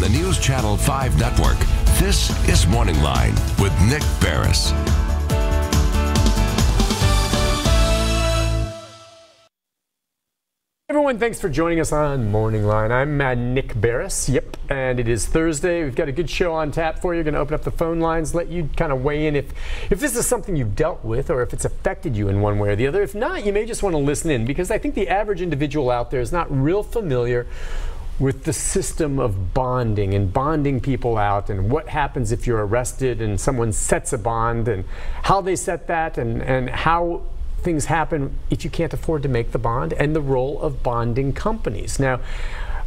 the News Channel 5 network, this is Morning Line with Nick Barris. Everyone, thanks for joining us on Morning Line. I'm Nick Barris. Yep, and it is Thursday. We've got a good show on tap for you. We're going to open up the phone lines, let you kind of weigh in if this is something you've dealt with or if it's affected you in one way or the other. If not, you may just want to listen in, because I think the average individual out there is not real familiar with the system of bonding and bonding people out, and what happens if you're arrested and someone sets a bond, and how they set that, and how things happen if you can't afford to make the bond, and the role of bonding companies. Now,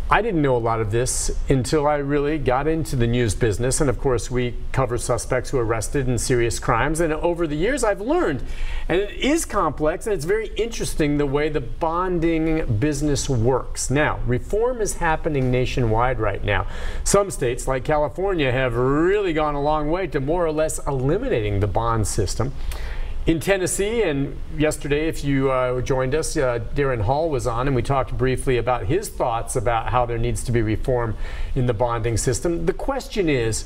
I didn't know a lot of this until I really got into the news business, and of course we cover suspects who are arrested in serious crimes, and over the years I've learned, and it is complex and it's very interesting the way the bonding business works. Now, reform is happening nationwide right now. Some states like California have really gone a long way to more or less eliminating the bond system. In Tennessee, and yesterday, if you joined us, Darren Hall was on, and we talked briefly about his thoughts about how there needs to be reform in the bonding system. The question is,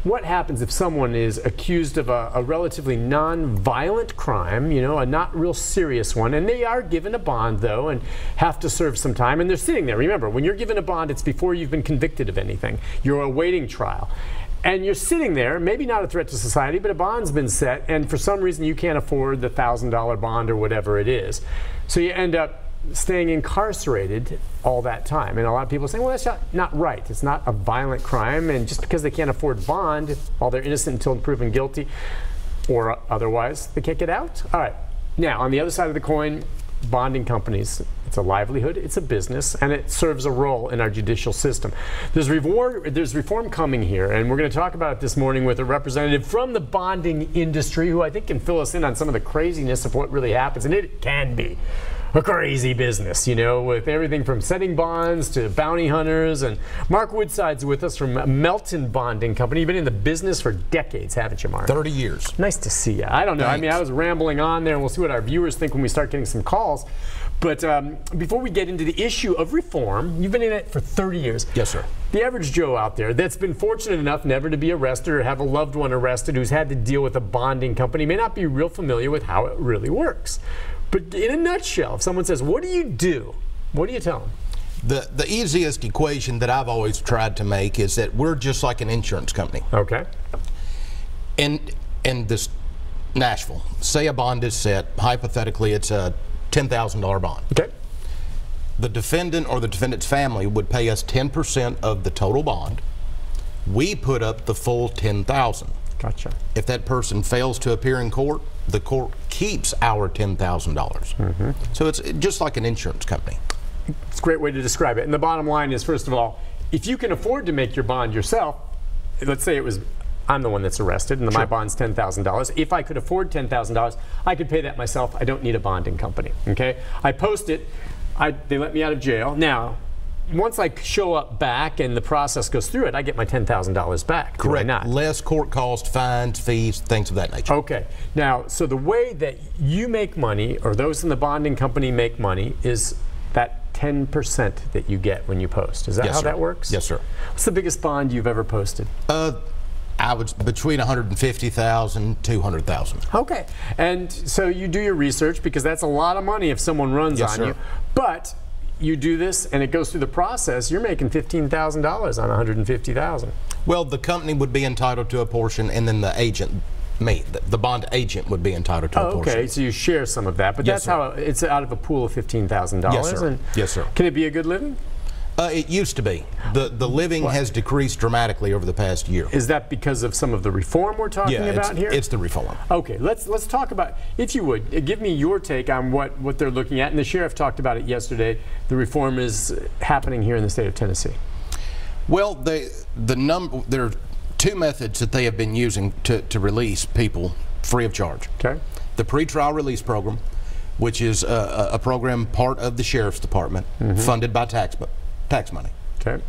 what happens if someone is accused of a relatively non-violent crime, you know, a not real serious one, and they are given a bond, though, and have to serve some time, and they're sitting there. Remember, when you're given a bond, it's before you've been convicted of anything. You're awaiting trial. And you're sitting there, maybe not a threat to society, but a bond's been set, and for some reason you can't afford the $1,000 bond or whatever it is. So you end up staying incarcerated all that time. And a lot of people are saying, well, that's not right. It's not a violent crime, and just because they can't afford bond while they're innocent until proven guilty or otherwise, they can't get out. All right. Now, on the other side of the coin, bonding companies. It's a livelihood, it's a business, and it serves a role in our judicial system. There's reform coming here, and we're going to talk about it this morning with a representative from the bonding industry who I think can fill us in on some of the craziness of what really happens. And it can be a crazy business, you know, with everything from setting bonds to bounty hunters. And Mark Woodside's with us from Melton Bonding Company. You've been in the business for decades, haven't you, Mark? 30 years. Nice to see you. I don't know. Thanks. I mean, I was rambling on there, and we'll see what our viewers think when we start getting some calls. But before we get into the issue of reform, you've been in it for 30 years. Yes, sir. The average Joe out there that's been fortunate enough never to be arrested or have a loved one arrested who's had to deal with a bonding company may not be real familiar with how it really works. But in a nutshell, if someone says, what do you do? What do you tell them? The easiest equation that I've always tried to make is that we're just like an insurance company. Okay. In this Nashville, say a bond is set, hypothetically it's a $10,000 bond. Okay. The defendant or the defendant's family would pay us 10% of the total bond. We put up the full $10,000. Gotcha. If that person fails to appear in court, the court keeps our $10,000. Mm-hmm. So it's just like an insurance company. It's a great way to describe it. And the bottom line is, first of all, if you can afford to make your bond yourself, let's say I'm the one that's arrested and my bond's $10,000. If I could afford $10,000, I could pay that myself. I don't need a bonding company. Okay? I post it. They let me out of jail. Now, once I show up back and the process goes through it, I get my $10,000 back. Correct. Not? Less court costs, fines, fees, things of that nature. Okay. Now, so the way that you make money, or those in the bonding company make money, is that 10% that you get when you post. Is that how that works? Yes, sir. What's the biggest bond you've ever posted? I was between $150,000, $200,000. Okay. And so you do your research, because that's a lot of money if someone runs on you. But you do this and it goes through the process, you're making $15,000 on $150,000. Well, the company would be entitled to a portion, and then the agent, the bond agent, would be entitled to a portion. Okay, so you share some of that, but that's how it's out of a pool of $15,000. Yes, sir. Yes, sir. Can it be a good living? It used to be. The living has decreased dramatically over the past year. Is that because of some of the reform we're talking about here? It's the reform. Okay, let's talk about, if you would, give me your take on what they're looking at. And the sheriff talked about it yesterday. The reform is happening here in the state of Tennessee. Well, there are two methods that they have been using to release people free of charge. Okay. The pretrial release program, which is a program part of the sheriff's department, funded by tax money. Okay.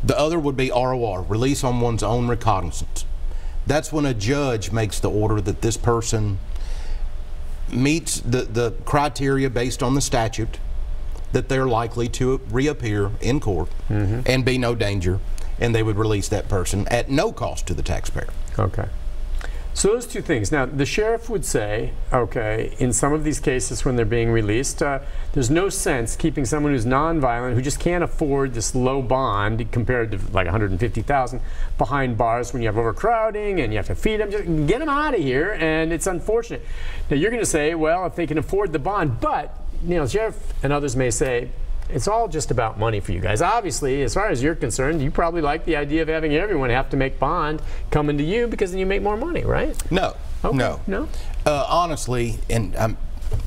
The other would be ROR, release on one's own recognizance. That's when a judge makes the order that this person meets the criteria based on the statute, that they're likely to reappear in court and be no danger, and they would release that person at no cost to the taxpayer. Okay. So those two things. Now, the sheriff would say, okay, in some of these cases when they're being released, there's no sense keeping someone who's nonviolent, who just can't afford this low bond compared to like $150,000 behind bars when you have overcrowding and you have to feed them. Just get them out of here, and it's unfortunate. Now, you're going to say, well, if they can afford the bond, but, you know, the sheriff and others may say, it's all just about money for you guys. Obviously, as far as you're concerned, you probably like the idea of having everyone have to make bond coming to you because then you make more money, right? No, okay. no. Honestly, and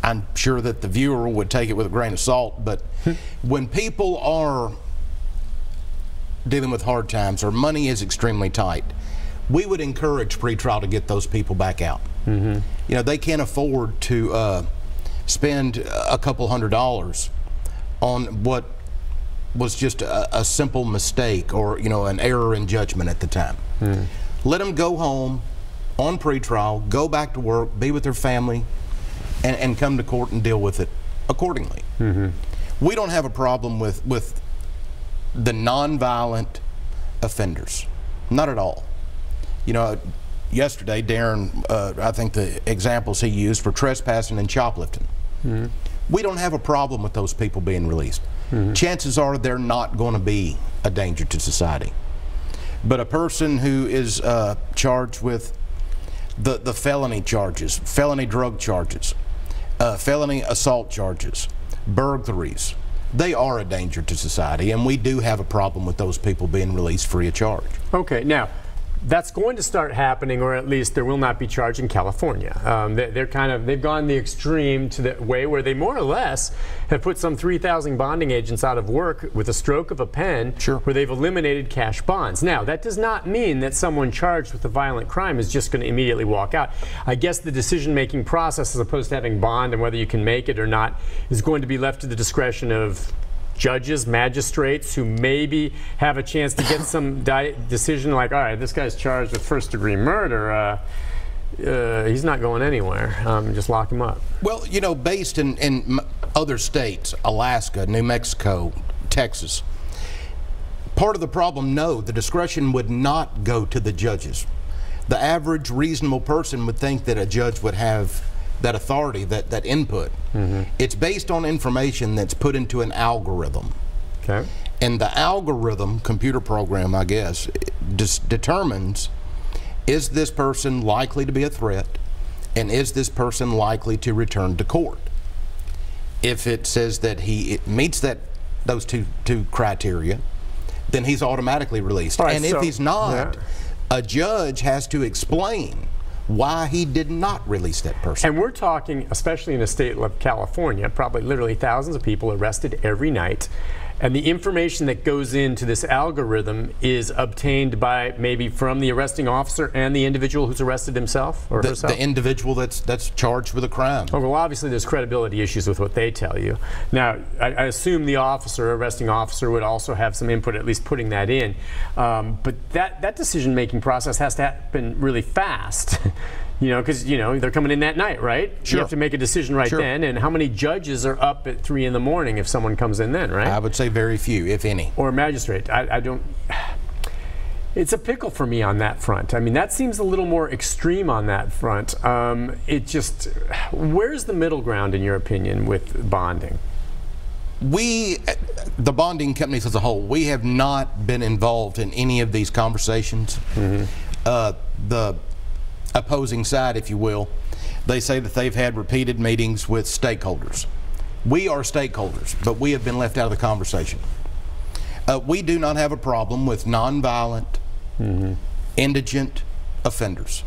I'm sure that the viewer would take it with a grain of salt, but when people are dealing with hard times or money is extremely tight, we would encourage pretrial to get those people back out. You know, they can't afford to spend a couple $100s on what was just a simple mistake or, you know, an error in judgment at the time. Let them go home on pretrial, go back to work, be with their family, and come to court and deal with it accordingly. We don't have a problem with the nonviolent offenders, not at all. You know, yesterday Darren, I think the examples he used for trespassing and shoplifting. We don't have a problem with those people being released. Chances are they're not going to be a danger to society. But a person who is charged with the felony charges, felony drug charges, felony assault charges, burglaries, they are a danger to society, and we do have a problem with those people being released free of charge. Okay, now, that's going to start happening, or at least there will not be charged in California. They've gone the extreme to the way where they more or less have put some 3,000 bonding agents out of work with a stroke of a pen, where they've eliminated cash bonds. Now, that does not mean that someone charged with a violent crime is just going to immediately walk out. I guess the decision-making process, as opposed to having bond and whether you can make it or not, is going to be left to the discretion of judges, magistrates, who maybe have a chance to get some decision like, all right, this guy's charged with first-degree murder. He's not going anywhere. Just lock him up. Well, you know, based in other states, Alaska, New Mexico, Texas, part of the problem, no, the discretion would not go to the judges. The average reasonable person would think that a judge would have that authority, that input. It's based on information that's put into an algorithm. Okay. And the algorithm, computer program, I guess, determines, is this person likely to be a threat, and is this person likely to return to court? If it says that he meets those two criteria, then he's automatically released. Right, and if he's not, a judge has to explain why he did not release that person. And we're talking, especially in a state like California, probably literally thousands of people arrested every night. And the information that goes into this algorithm is obtained by maybe from the arresting officer and the individual who's arrested himself or herself? The individual that's charged with a crime. Oh, well, obviously there's credibility issues with what they tell you. Now, I assume the arresting officer would also have some input, at least putting that in. But that decision-making process has to happen really fast. You know, because, you know, they're coming in that night, right? Sure. You have to make a decision right then. And how many judges are up at 3 in the morning if someone comes in then, right? I would say very few, if any. Or a magistrate. I don't... It's a pickle for me on that front. I mean, that seems a little more extreme on that front. It just... Where's the middle ground, in your opinion, with bonding? We, the bonding companies as a whole, we have not been involved in any of these conversations. The opposing side, if you will, they say that they've had repeated meetings with stakeholders. We are stakeholders, but we have been left out of the conversation. We do not have a problem with nonviolent, indigent offenders.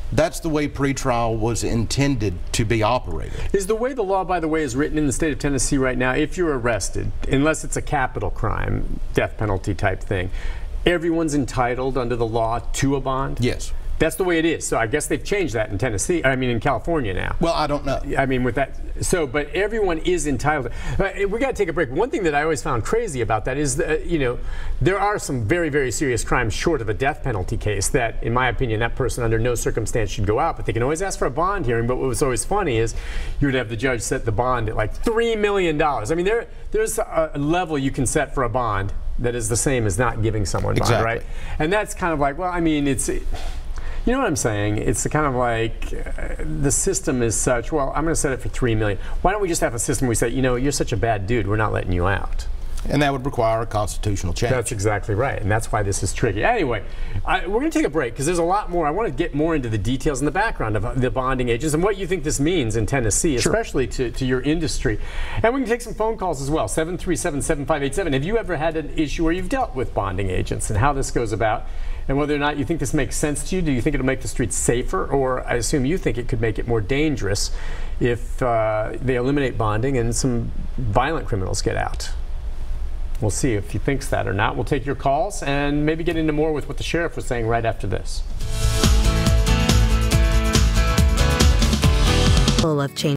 That's the way pretrial was intended to be operated. Is the way the law, by the way, is written in the state of Tennessee right now, if you're arrested, unless it's a capital crime, death penalty type thing, everyone's entitled under the law to a bond? Yes. That's the way it is. So I guess they've changed that in Tennessee, I mean in California now. Well, I don't know. I mean with that, so, but everyone is entitled. We got to take a break. One thing that I always found crazy about that is that, you know, there are some very, very serious crimes short of a death penalty case that, in my opinion, that person under no circumstance should go out, but they can always ask for a bond hearing. But what was always funny is you would have the judge set the bond at like $3 million. I mean, there's a level you can set for a bond that is the same as not giving someone bond, Exactly. right? And that's kind of like, well, I mean, it's, you know what I'm saying? It's kind of like the system is such, well, I'm going to set it for $3 million. Why don't we just have a system where we say, you know, you're such a bad dude, we're not letting you out. And that would require a constitutional change. That's exactly right, and that's why this is tricky. Anyway, we're going to take a break because there's a lot more. I want to get more into the details and the background of the bonding agents and what you think this means in Tennessee, Sure. especially to your industry. And we can take some phone calls as well, 737-7587. Have you ever had an issue where you've dealt with bonding agents and how this goes about? And whether or not you think this makes sense to you? Do you think it'll make the streets safer? Or I assume you think it could make it more dangerous if they eliminate bonding and some violent criminals get out. We'll see if he thinks that or not. We'll take your calls and maybe get into more with what the sheriff was saying right after this. Full of change.